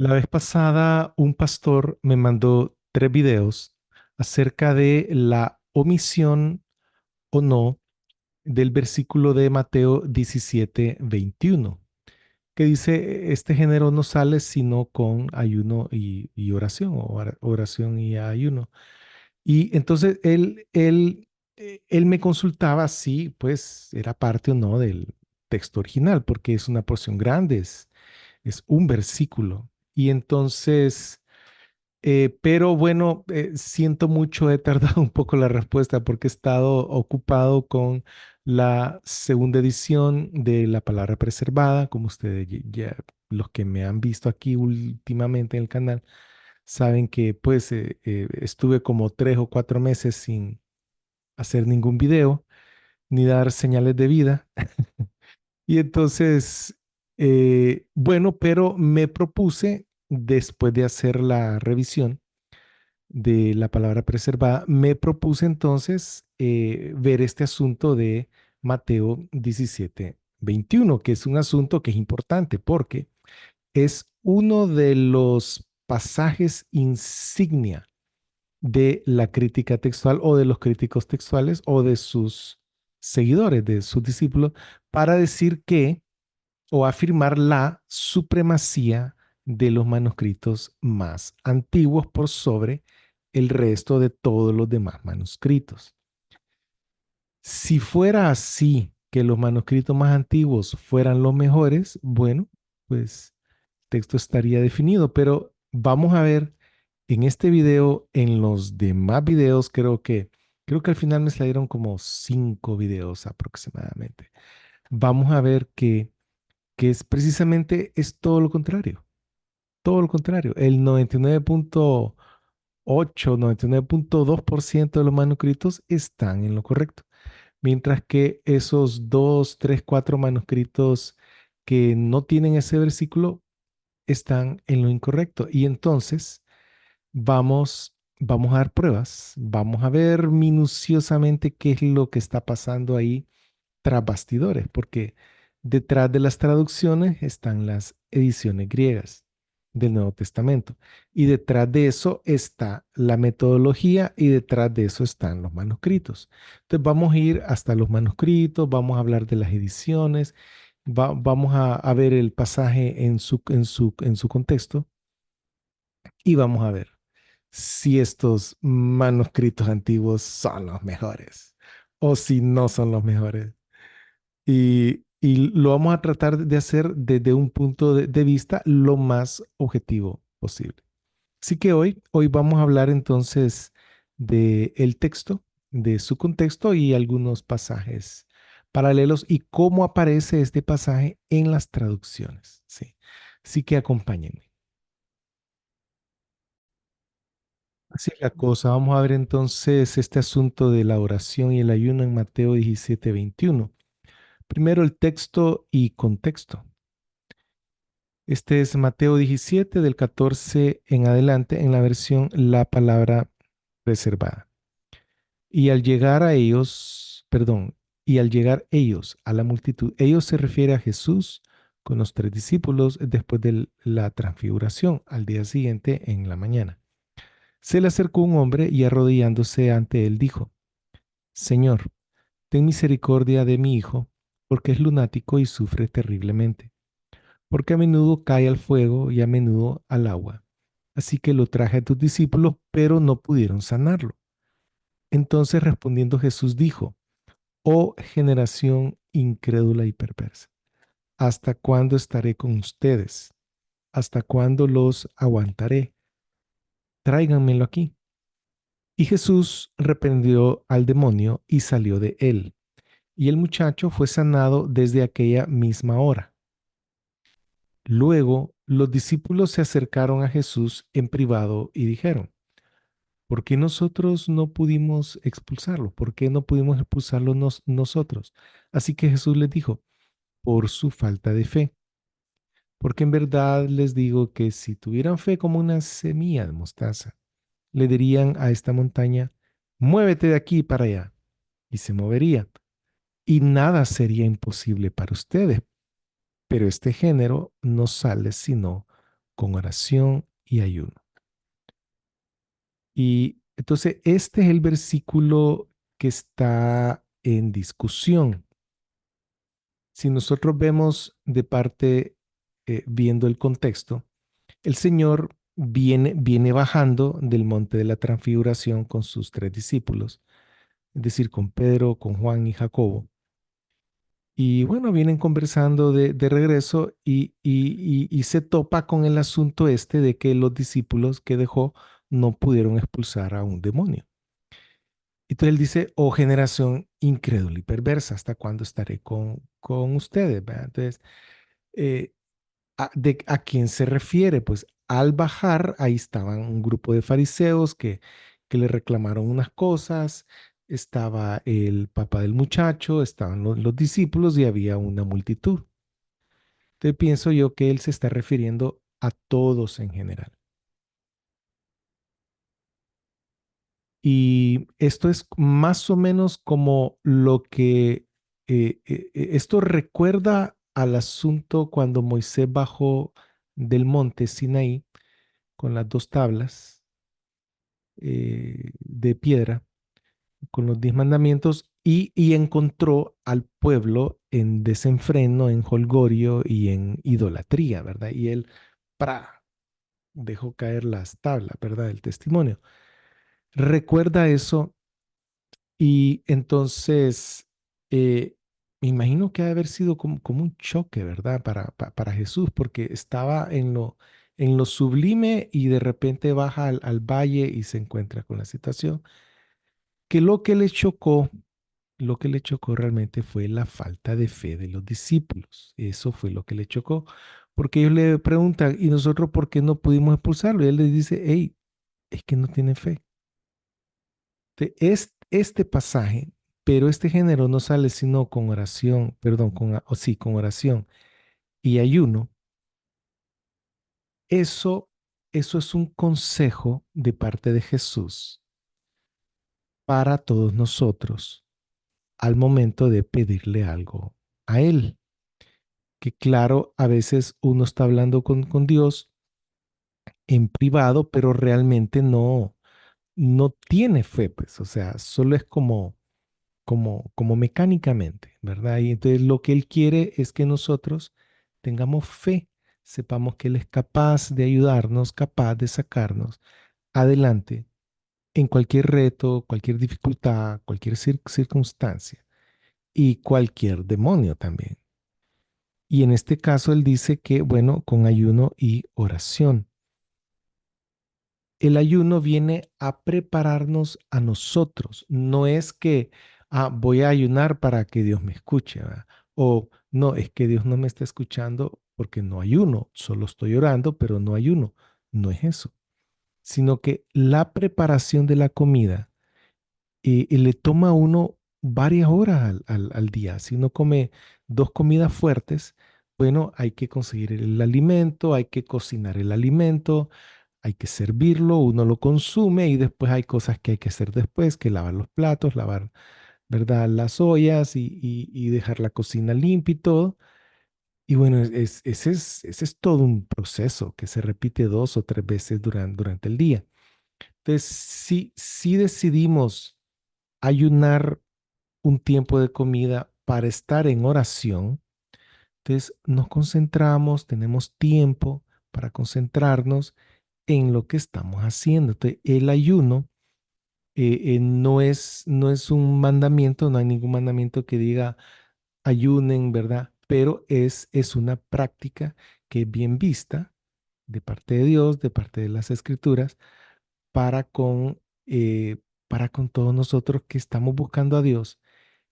La vez pasada, un pastor me mandó 3 videos acerca de la omisión o no del versículo de Mateo 17:21, que dice, este género no sale sino con ayuno y oración, o oración y ayuno. Y entonces él me consultaba si pues era parte o no del texto original, porque es una porción grande, es un versículo. Y entonces, pero bueno, siento mucho, he tardado un poco la respuesta porque he estado ocupado con la segunda edición de La Palabra Preservada, como ustedes ya, los que me han visto aquí últimamente en el canal, saben que pues estuve como 3 o 4 meses sin hacer ningún video ni dar señales de vida. Y entonces, bueno, pero me propuse, después de hacer la revisión de La Palabra Preservada, me propuse entonces ver este asunto de Mateo 17:21, que es un asunto que es importante porque es uno de los pasajes insignia de la crítica textual o de los críticos textuales o de sus seguidores, de sus discípulos, para decir que o afirmar la supremacía de los manuscritos más antiguos por sobre el resto de todos los demás manuscritos. Si fuera así, que los manuscritos más antiguos fueran los mejores, bueno, pues el texto estaría definido, pero vamos a ver en este video, en los demás videos, creo que al final me salieron como 5 videos aproximadamente. Vamos a ver que es precisamente es todo lo contrario. El 99.8, 99.2% de los manuscritos están en lo correcto, mientras que esos 2, 3, 4 manuscritos que no tienen ese versículo están en lo incorrecto. Y entonces vamos a dar pruebas, vamos a ver minuciosamente qué es lo que está pasando ahí tras bastidores, porque detrás de las traducciones están las ediciones griegas del Nuevo Testamento. Y detrás de eso está la metodología y detrás de eso están los manuscritos. Entonces vamos a ir hasta los manuscritos, vamos a hablar de las ediciones, vamos a ver el pasaje en su contexto y vamos a ver si estos manuscritos antiguos son los mejores o si no son los mejores. Y lo vamos a tratar de hacer desde un punto de vista lo más objetivo posible. Así que hoy vamos a hablar entonces de el texto, de su contexto y algunos pasajes paralelos y cómo aparece este pasaje en las traducciones. Sí. Así que acompáñenme. Así es la cosa. Vamos a ver entonces este asunto de la oración y el ayuno en Mateo 17:21. Primero el texto y contexto. Este es Mateo 17 del 14 en adelante en la versión La Palabra Preservada. Y al llegar a ellos, perdón, y al llegar ellos a la multitud, ellos se refiere a Jesús con los 3 discípulos después de la transfiguración al día siguiente en la mañana. Se le acercó un hombre y arrodillándose ante él dijo, Señor, ten misericordia de mi hijo, porque es lunático y sufre terriblemente, porque a menudo cae al fuego y a menudo al agua. Así que lo traje a tus discípulos, pero no pudieron sanarlo. Entonces respondiendo Jesús dijo, oh generación incrédula y perversa, ¿hasta cuándo estaré con ustedes? ¿Hasta cuándo los aguantaré? Tráiganmelo aquí. Y Jesús reprendió al demonio y salió de él. Y el muchacho fue sanado desde aquella misma hora. Luego los discípulos se acercaron a Jesús en privado y dijeron, ¿por qué nosotros no pudimos expulsarlo? ¿Por qué no pudimos expulsarlo nosotros? Así que Jesús les dijo, por su falta de fe. Porque en verdad les digo que si tuvieran fe como una semilla de mostaza, le dirían a esta montaña, muévete de aquí para allá, y se movería. Y nada sería imposible para ustedes, pero este género no sale sino con oración y ayuno. Y entonces este es el versículo que está en discusión. Si nosotros vemos de parte, viendo el contexto, el Señor viene bajando del monte de la transfiguración con sus tres discípulos, es decir, con Pedro, con Juan y Jacobo. Y bueno, vienen conversando de regreso y se topa con el asunto este de que los discípulos que dejó no pudieron expulsar a un demonio. Entonces él dice, oh generación incrédula y perversa, ¿hasta cuándo estaré con ustedes? ¿Verdad? Entonces, eh, ¿a quién se refiere? Pues al bajar, ahí estaban un grupo de fariseos que le reclamaron unas cosas, estaba el papá del muchacho, estaban los discípulos y había una multitud. Entonces pienso yo que él se está refiriendo a todos en general. Y esto es más o menos como lo que, esto recuerda al asunto cuando Moisés bajó del monte Sinaí con las dos tablas de piedra, con los 10 mandamientos, y encontró al pueblo en desenfreno, en holgorio y en idolatría, ¿verdad? Y él, ¡pra!, dejó caer las tablas, ¿verdad? El testimonio. Recuerda eso. Y entonces, me imagino que ha de haber sido como un choque, ¿verdad? Para Jesús, porque estaba en lo sublime y de repente baja al valle y se encuentra con la situación. Que lo que le chocó realmente fue la falta de fe de los discípulos. Eso fue lo que le chocó, porque ellos le preguntan, ¿y nosotros por qué no pudimos expulsarlo? Y él les dice, hey, es que no tienen fe. Es este pasaje, pero este género no sale sino con oración, perdón, o sí, con oración y ayuno. Eso, eso es un consejo de parte de Jesús para todos nosotros al momento de pedirle algo a Él. Que claro, a veces uno está hablando con Dios en privado, pero realmente no tiene fe, pues, o sea, solo es como mecánicamente, ¿verdad? Y entonces lo que Él quiere es que nosotros tengamos fe, sepamos que Él es capaz de ayudarnos, capaz de sacarnos adelante en cualquier reto, cualquier dificultad, cualquier circunstancia y cualquier demonio también. Y en este caso Él dice que, bueno, con ayuno y oración. El ayuno viene a prepararnos a nosotros. No es que voy a ayunar para que Dios me escuche, ¿verdad? O no, es que Dios no me está escuchando porque no ayuno, solo estoy orando, pero no ayuno. No es eso, sino que la preparación de la comida le toma a uno varias horas al día. Si uno come dos comidas fuertes, bueno, hay que conseguir el alimento, hay que cocinar el alimento, hay que servirlo, uno lo consume y después hay cosas que hay que hacer después, que lavar los platos, lavar, ¿verdad?, las ollas y dejar la cocina limpia y todo. Y bueno, ese es todo un proceso que se repite 2 o 3 veces durante el día. Entonces, si decidimos ayunar un tiempo de comida para estar en oración, entonces nos concentramos, tenemos tiempo para concentrarnos en lo que estamos haciendo. Entonces, el ayuno no es un mandamiento, no hay ningún mandamiento que diga ayunen, ¿verdad? Pero es una práctica que es bien vista de parte de Dios, de parte de las Escrituras, para con, eh, para con todos nosotros que estamos buscando a Dios,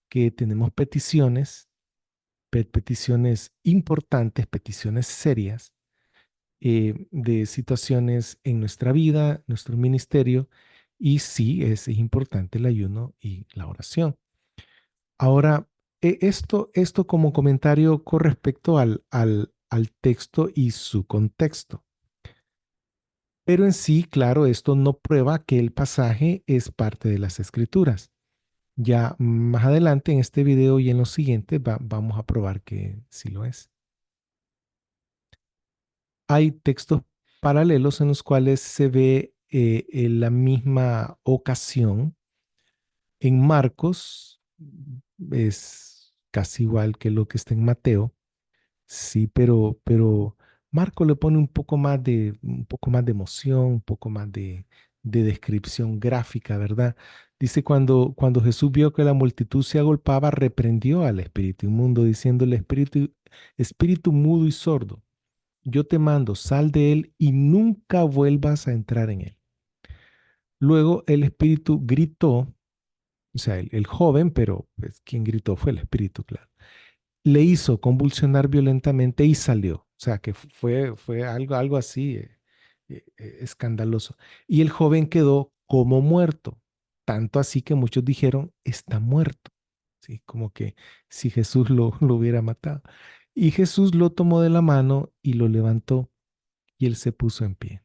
que tenemos peticiones, peticiones importantes, peticiones serias, de situaciones en nuestra vida, nuestro ministerio, y sí, es importante el ayuno y la oración. Ahora, esto como comentario con respecto al texto y su contexto. Pero en sí, claro, esto no prueba que el pasaje es parte de las escrituras. Ya más adelante en este video y en los siguientes vamos a probar que sí lo es. Hay textos paralelos en los cuales se ve en la misma ocasión. En Marcos es casi igual que lo que está en Mateo, sí, pero Marco le pone un poco más de emoción, un poco más de descripción gráfica, ¿verdad? Dice cuando Jesús vio que la multitud se agolpaba, reprendió al espíritu inmundo, diciéndole, espíritu mudo y sordo, yo te mando, sal de él y nunca vuelvas a entrar en él. Luego el espíritu gritó, o sea, el joven, pero pues, quien gritó fue el espíritu, claro. Le hizo convulsionar violentamente y salió. O sea, que fue algo así escandaloso. Y el joven quedó como muerto, tanto así que muchos dijeron, está muerto. ¿Sí? Como que si Jesús lo hubiera matado. Y Jesús lo tomó de la mano y lo levantó y él se puso en pie.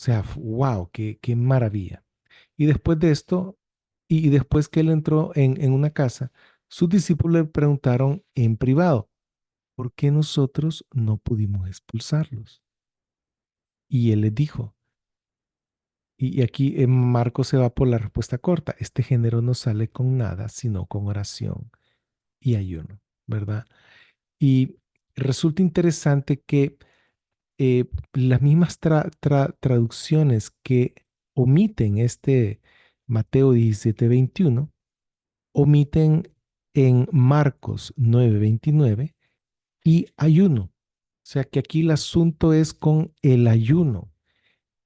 O sea, wow, qué maravilla. Y después de esto, y después que él entró en una casa, sus discípulos le preguntaron en privado, ¿por qué nosotros no pudimos expulsarlos? Y él les dijo, y aquí en Marcos se va por la respuesta corta, este género no sale con nada, sino con oración y ayuno, ¿verdad? Y resulta interesante que las mismas traducciones que omiten este Mateo 17:21 omiten en Marcos 9:29 y ayuno. O sea que aquí el asunto es con el ayuno.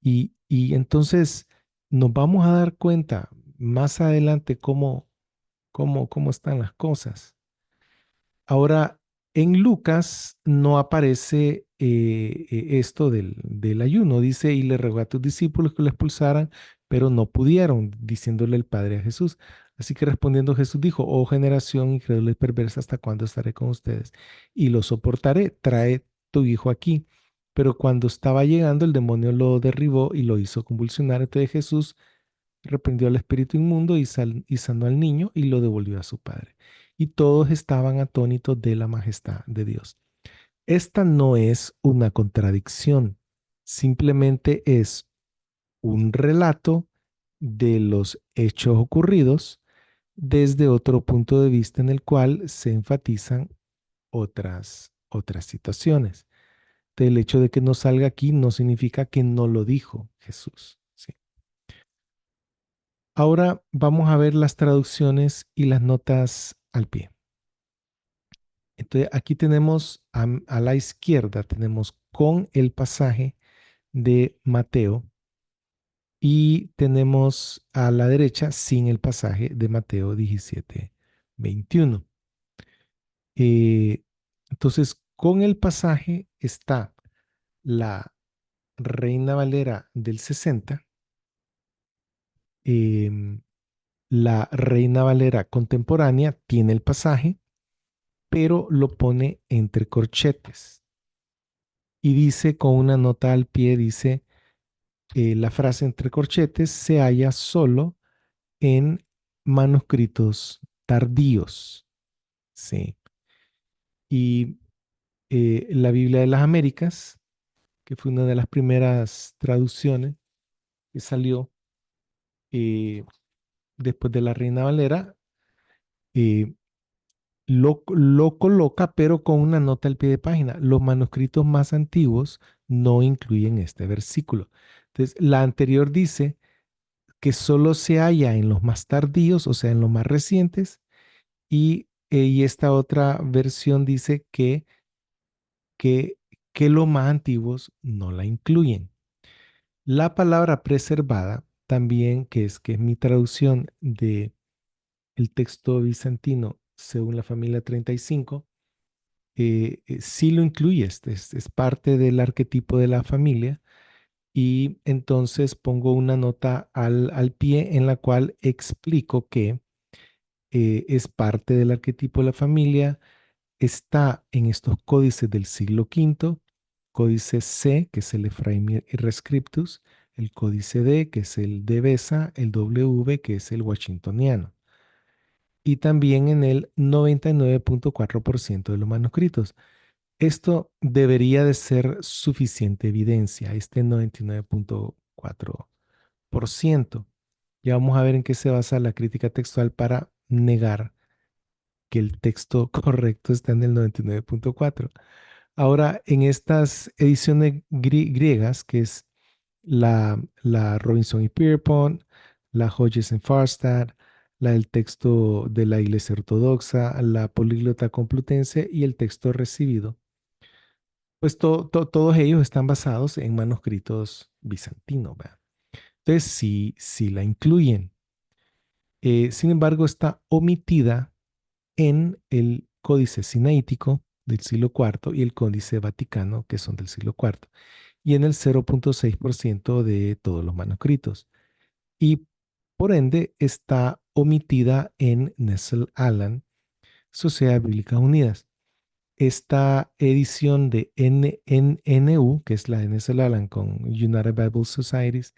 Y entonces nos vamos a dar cuenta más adelante cómo están las cosas. Ahora, en Lucas no aparece esto del ayuno. Dice, y le rogó a tus discípulos que lo expulsaran, pero no pudieron, diciéndole el Padre a Jesús. Así que respondiendo Jesús dijo, oh generación incrédula y perversa, ¿hasta cuándo estaré con ustedes? Y lo soportaré, trae tu hijo aquí. Pero cuando estaba llegando, el demonio lo derribó y lo hizo convulsionar. Entonces Jesús reprendió al espíritu inmundo y sanó al niño y lo devolvió a su padre. Y todos estaban atónitos de la majestad de Dios. Esta no es una contradicción, simplemente es un relato de los hechos ocurridos desde otro punto de vista en el cual se enfatizan otras situaciones. El hecho de que no salga aquí no significa que no lo dijo Jesús. ¿Sí? Ahora vamos a ver las traducciones y las notas al pie. Entonces aquí tenemos a la izquierda, tenemos con el pasaje de Mateo y tenemos a la derecha sin el pasaje de Mateo 17:21. Eh, entonces, con el pasaje está la Reina Valera del 60, em, la Reina Valera contemporánea tiene el pasaje pero lo pone entre corchetes y dice con una nota al pie, dice, la frase entre corchetes se halla solo en manuscritos tardíos, ¿sí? Y la Biblia de las Américas, que fue una de las primeras traducciones que salió eh, después de la Reina Valera, eh, lo coloca, pero con una nota al pie de página. Los manuscritos más antiguos no incluyen este versículo. Entonces, la anterior dice que solo se halla en los más tardíos, o sea, en los más recientes, y esta otra versión dice que, que los más antiguos no la incluyen. La palabra preservada, también, que es mi traducción de el texto bizantino según la familia 35, sí lo incluye, es parte del arquetipo de la familia y entonces pongo una nota al pie en la cual explico que es parte del arquetipo de la familia, está en estos códices del siglo quinto, códice C, que es el Ephraim Rescriptus, el códice D, que es el de Besa, el W, que es el washingtoniano, y también en el 99.4% de los manuscritos. Esto debería de ser suficiente evidencia, este 99.4%. Ya vamos a ver en qué se basa la crítica textual para negar que el texto correcto está en el 99.4. Ahora, en estas ediciones griegas, que es la Robinson y Pierpont, la Hodges en Farstad, la del texto de la Iglesia Ortodoxa, la Políglota Complutense y el texto recibido, pues todos ellos están basados en manuscritos bizantinos, ¿verdad? Entonces, sí la incluyen. Sin embargo, está omitida en el Códice Sinaítico del siglo IV y el Códice Vaticano, que son del siglo IV, y en el 0.6% de todos los manuscritos. Y por ende está omitida en Nestle Aland, Sociedad Bíblica Unidas. Esta edición de NNU, que es la de Nestle Aland con United Bible Societies,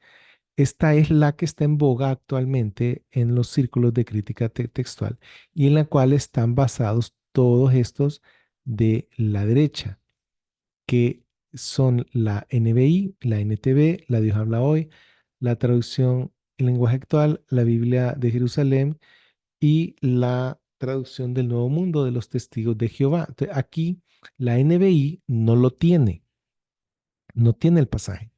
esta es la que está en boga actualmente en los círculos de crítica textual y en la cual están basados todos estos de la derecha, que son la NBI, la NTV, la Dios habla hoy, la traducción en lenguaje actual, la Biblia de Jerusalén y la traducción del Nuevo Mundo de los Testigos de Jehová. Entonces, aquí la NBI no lo tiene, no tiene el pasaje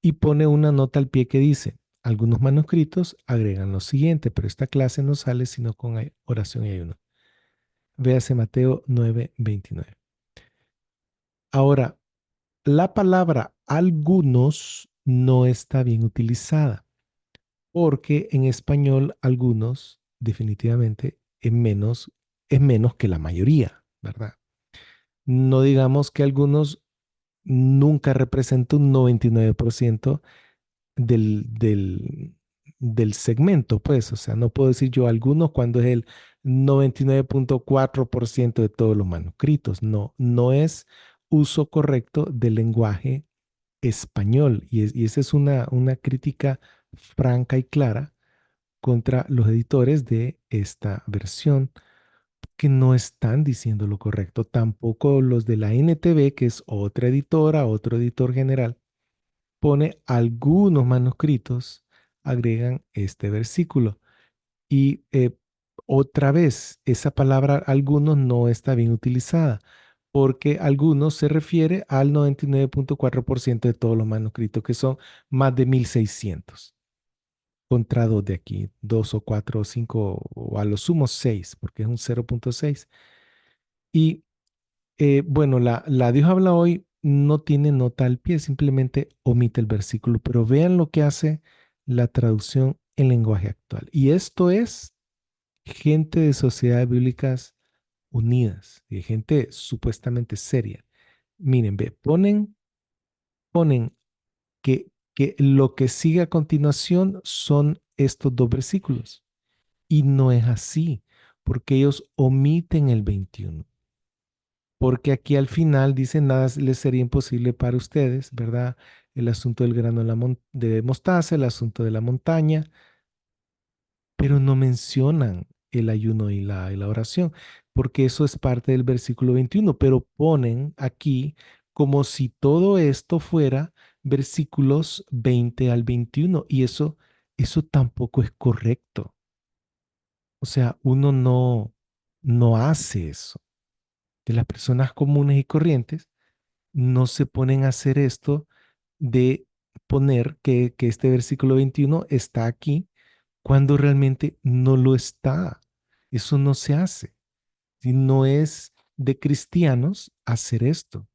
y pone una nota al pie que dice, algunos manuscritos agregan lo siguiente, pero esta clase no sale sino con oración y ayuno. Véase Mateo 9:29. Ahora, la palabra algunos no está bien utilizada porque en español algunos definitivamente es menos que la mayoría, ¿verdad? No digamos que algunos nunca representa un 99% del segmento, pues, o sea, no puedo decir yo algunos cuando es el 99.4% de todos los manuscritos. No, no es uso correcto del lenguaje español y esa es una crítica franca y clara contra los editores de esta versión que no están diciendo lo correcto. Tampoco los de la NTV, que es otra editora, otro editor general, pone algunos manuscritos, agregan este versículo. Y otra vez, esa palabra algunos no está bien utilizada, porque algunos se refiere al 99.4% de todos los manuscritos, que son más de 1600 contra dos de aquí, dos o cuatro o cinco, o a lo sumo seis, porque es un 0.6. Y bueno, la Dios habla hoy no tiene nota al pie, simplemente omite el versículo, pero vean lo que hace la traducción en lenguaje actual. Y esto es gente de sociedades bíblicas unidas, de gente supuestamente seria. Miren, ve, ponen que lo que sigue a continuación son estos dos versículos. Y no es así, porque ellos omiten el 21. Porque aquí al final dicen nada les sería imposible para ustedes, ¿verdad? El asunto del grano de mostaza, el asunto de la montaña, pero no mencionan el ayuno y la oración, porque eso es parte del versículo 21, pero ponen aquí como si todo esto fuera versículos 20 al 21, y eso tampoco es correcto. O sea, uno no hace eso. De las personas comunes y corrientes no se ponen a hacer esto de poner que este versículo 21 está aquí cuando realmente no lo está. Eso no se hace. Si no es de cristianos hacer esto.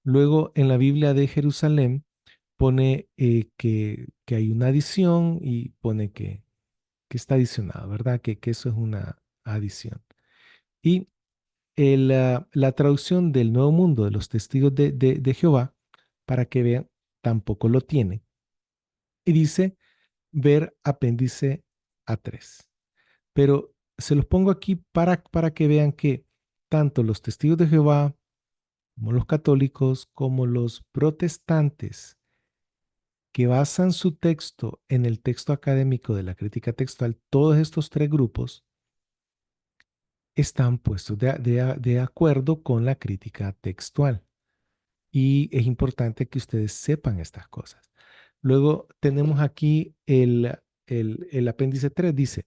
Luego en la Biblia de Jerusalén pone que hay una adición y pone que está adicionado, ¿verdad? Que eso es una adición. Y la traducción del Nuevo Mundo de los Testigos de Jehová, para que vean, tampoco lo tiene. Y dice ver apéndice A3. Pero se los pongo aquí para que vean que tanto los testigos de Jehová como los católicos, como los protestantes, que basan su texto en el texto académico de la crítica textual, todos estos tres grupos están puestos de acuerdo con la crítica textual. Y es importante que ustedes sepan estas cosas. Luego tenemos aquí el apéndice 3, dice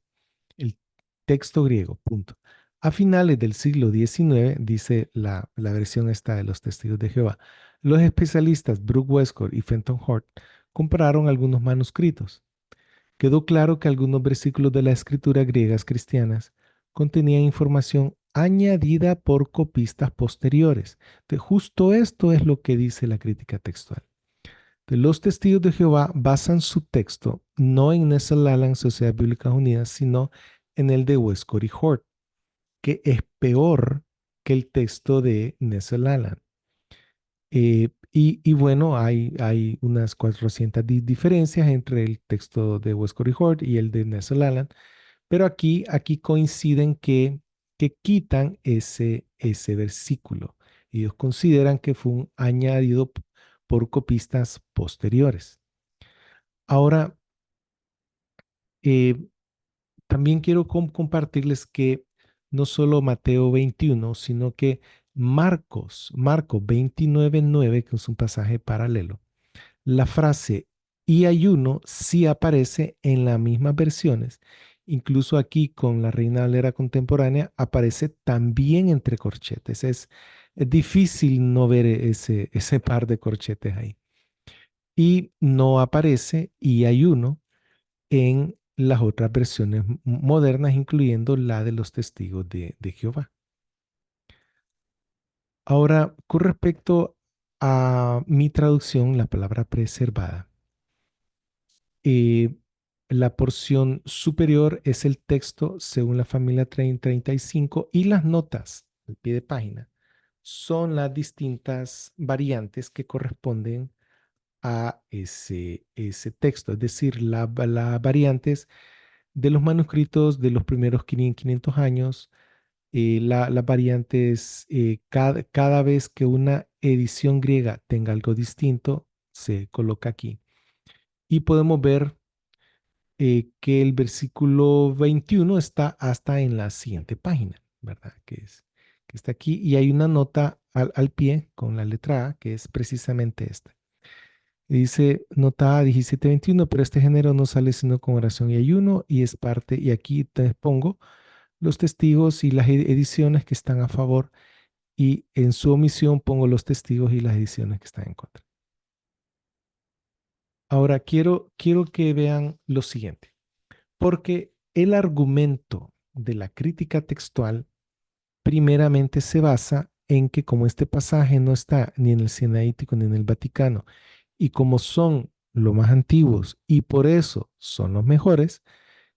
el texto griego, punto. A finales del siglo XIX, dice la versión esta de los Testigos de Jehová, los especialistas Brooke Westcott y Fenton Hort compararon algunos manuscritos. Quedó claro que algunos versículos de las escrituras griegas cristianas contenían información añadida por copistas posteriores. Justo esto es lo que dice la crítica textual. Los testigos de Jehová basan su texto no en Nestle Aland Sociedades Bíblicas Unidas, sino en el de Westcott y Hort, que es peor que el texto de Nestle Aland. Y bueno, hay unas 400 diferencias entre el texto de Westcott y Hort y el de Nestle Aland, pero aquí coinciden que quitan ese versículo. Ellos consideran que fue un añadido por copistas posteriores. Ahora, eh, también quiero compartirles que no solo Mateo 21, sino que Marcos 29:9, que es un pasaje paralelo, la frase y ayuno sí aparece en las mismas versiones. Incluso aquí con la Reina Valera contemporánea aparece también entre corchetes. Es difícil no ver ese par de corchetes ahí. Y no aparece y ayuno en las otras versiones modernas, incluyendo la de los testigos de Jehová. Ahora, con respecto a mi traducción, la palabra preservada, eh, la porción superior es el texto según la familia 35 y las notas al pie de página son las distintas variantes que corresponden a ese texto, es decir, las variantes de los manuscritos de los primeros 500 años, las variantes, cada vez que una edición griega tenga algo distinto, se coloca aquí. Y podemos ver que el versículo 21 está hasta en la siguiente página, ¿verdad? Que está aquí y hay una nota al pie con la letra A que es precisamente esta. Y dice nota A 17:21, pero este género no sale sino con oración y ayuno y es parte, y aquí te pongo los testigos y las ediciones que están a favor y en su omisión pongo los testigos y las ediciones que están en contra. Ahora quiero que vean lo siguiente. Porque el argumento de la crítica textual primeramente se basa en que como este pasaje no está ni en el Sinaítico ni en el Vaticano, y como son los más antiguos y por eso son los mejores,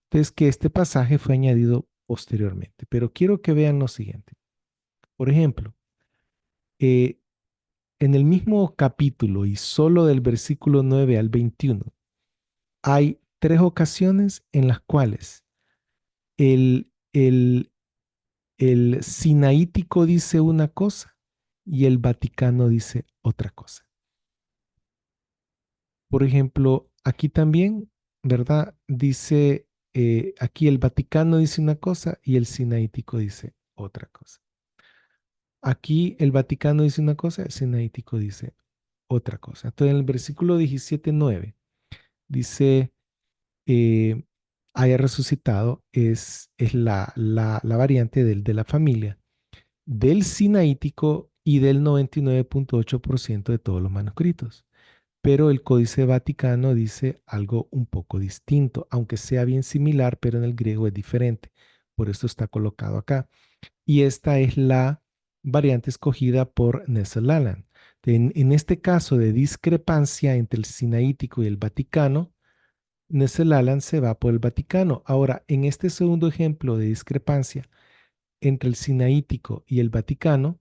entonces que este pasaje fue añadido posteriormente. Pero quiero que vean lo siguiente. Por ejemplo, eh, en el mismo capítulo y solo del versículo 9 al 21, hay tres ocasiones en las cuales el Sinaítico dice una cosa y el Vaticano dice otra cosa. Por ejemplo, aquí también, ¿verdad? Dice, aquí el Vaticano dice una cosa y el Sinaítico dice otra cosa. Aquí el Vaticano dice una cosa, el Sinaítico dice otra cosa. Entonces, en el versículo 17:9 dice, eh, haya resucitado, es la variante de la familia del Sinaítico y del 99.8% de todos los manuscritos. Pero el Códice Vaticano dice algo un poco distinto, aunque sea bien similar, pero en el griego es diferente. Por eso está colocado acá. Y esta es la variante escogida por Nestle Aland. En este caso de discrepancia entre el Sinaítico y el Vaticano, Nestle Aland se va por el Vaticano. Ahora, en este segundo ejemplo de discrepancia, entre el Sinaítico y el Vaticano,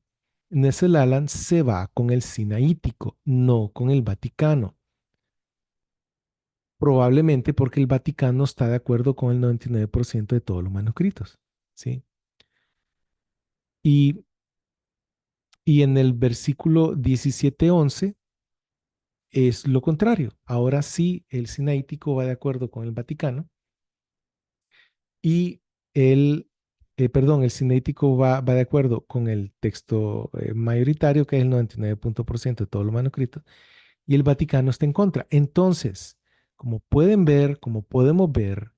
Nestle Aland se va con el Sinaítico, no con el Vaticano. Probablemente porque el Vaticano está de acuerdo con el 99% de todos los manuscritos. ¿Sí? Y, y en el versículo 17:11 es lo contrario. Ahora sí, el Sinaítico va de acuerdo con el Vaticano y el perdón, el sinaítico va de acuerdo con el texto mayoritario, que es el 99% de todos los manuscritos, y el Vaticano está en contra. Entonces, como pueden ver, como podemos ver,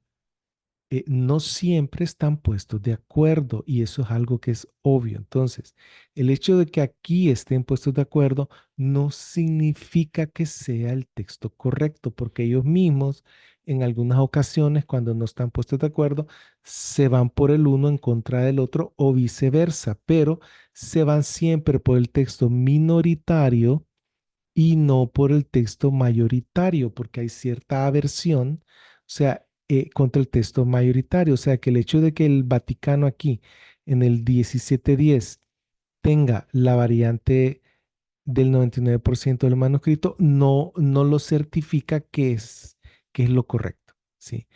no siempre están puestos de acuerdo y eso es algo que es obvio. Entonces, el hecho de que aquí estén puestos de acuerdo no significa que sea el texto correcto, porque ellos mismos en algunas ocasiones, cuando no están puestos de acuerdo, se van por el uno en contra del otro o viceversa, pero se van siempre por el texto minoritario y no por el texto mayoritario, porque hay cierta aversión, o sea, contra el texto mayoritario. O sea, que el hecho de que el Vaticano aquí en el 1710 tenga la variante del 99% del manuscrito, no lo certifica que es lo correcto, ¿sí?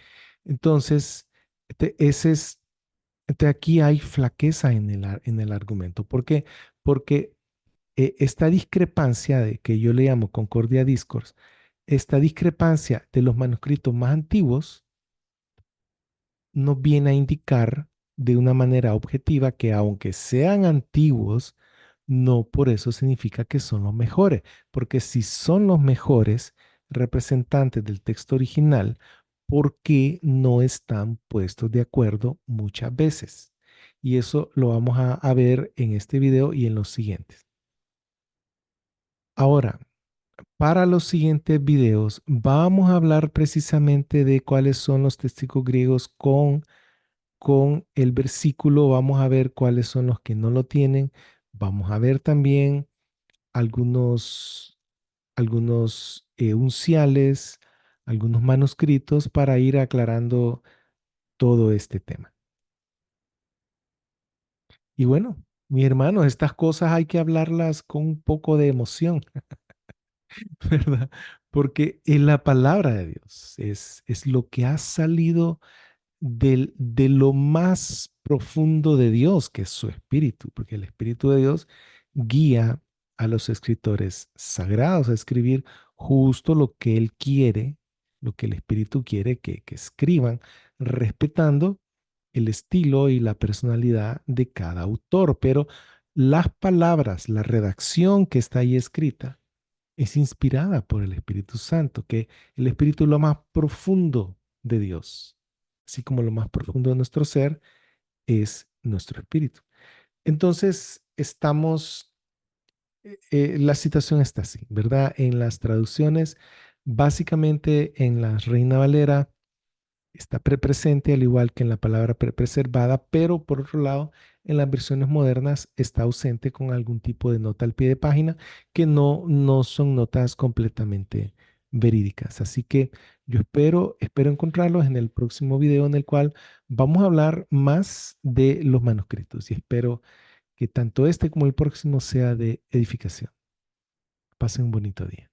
Entonces, ese es, aquí hay flaqueza en el argumento. ¿Por qué? Porque esta discrepancia de que yo le llamo Concordia Discourse, esta discrepancia de los manuscritos más antiguos nos viene a indicar de una manera objetiva que aunque sean antiguos, no por eso significa que son los mejores, porque si son los mejores representantes del texto original, ¿por qué no están puestos de acuerdo muchas veces? Y eso lo vamos a ver en este video y en los siguientes. Ahora, para los siguientes videos vamos a hablar precisamente de cuáles son los testigos griegos con el versículo. Vamos a ver cuáles son los que no lo tienen. Vamos a ver también algunos unciales, algunos manuscritos para ir aclarando todo este tema. Y bueno, mi hermano, estas cosas hay que hablarlas con un poco de emoción, ¿verdad? Porque es la palabra de Dios, es lo que ha salido de lo más profundo de Dios, que es su espíritu, porque el espíritu de Dios guía a los escritores sagrados a escribir justo lo que Él quiere, lo que el espíritu quiere que escriban, respetando el estilo y la personalidad de cada autor, pero las palabras, la redacción que está ahí escrita, es inspirada por el Espíritu Santo, que el Espíritu es lo más profundo de Dios, así como lo más profundo de nuestro ser es nuestro espíritu. Entonces, la situación está así, ¿verdad? En las traducciones, básicamente en la Reina Valera, está presente al igual que en la palabra preservada, pero por otro lado, en las versiones modernas está ausente con algún tipo de nota al pie de página que no son notas completamente verídicas. Así que yo espero encontrarlos en el próximo video en el cual vamos a hablar más de los manuscritos y espero que tanto este como el próximo sea de edificación. Pasen un bonito día.